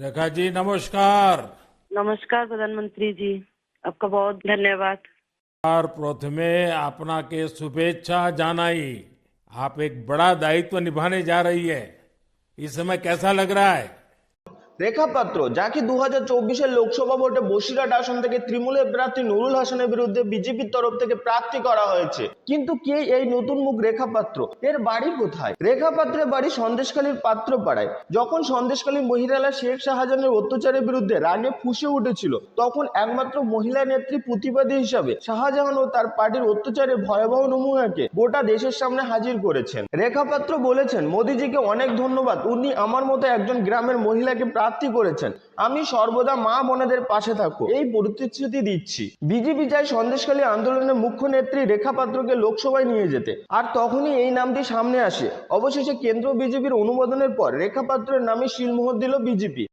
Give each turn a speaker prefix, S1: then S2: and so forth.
S1: रेखा जी नमस्कार।
S2: नमस्कार प्रधानमंत्री जी, आपका बहुत धन्यवाद।
S1: और प्रथमे आपनाके शुभेच्छा जानाई। आप एक बड़ा दायित्व निभाने जा रही है, इस समय कैसा लग रहा है?
S3: রেখা পাত্র, যাকে 2024-এর লোকসভা ভোটে বসিরহাট আসন থেকে তৃণমূলের প্রার্থী নুরুল হাসানের বিরুদ্ধে বিজেপির তরফ থেকে প্রার্থী করা হয়েছে। কিন্তু কে এই নতুন মুখ রেখা পাত্র? এর বাড়ি কোথায়? রেখা পাত্রের বাড়ি সন্দেশখালীর পাত্রপাড়ায়। যখন সন্দেশখালী মহিলারা শেখ শাহজাহানের অত্যাচারের বিরুদ্ধে রাগে ফুঁসে উঠেছিল, তখন একমাত্র মহিলা নেত্রী প্রতিবাদী হিসাবে শাহজাহান ও তার পার্টির অত্যাচারের ভয়াবহ নমুনাকে গোটা দেশের সামনে হাজির করেছেন। রেখা পাত্র বলেছেন, মোদিজিকে অনেক ধন্যবাদ, উনি আমার মতো একজন গ্রামের মহিলাকে প্রার্থী করেছেন। আমি সর্বদা মা বোনেদের পাশে থাকবো এই প্রতিশ্রুতি দিচ্ছি। বিজেপি চায় সন্দেশখালী আন্দোলনের মুখ্য নেত্রী রেখা পাত্রকে লোকসভায় নিয়ে যেতে, আর তখনই এই নামটি সামনে আসে। অবশেষে কেন্দ্র বিজেপির অনুমোদনের পর রেখা পাত্রের নামে সিলমোহর দিল বিজেপি।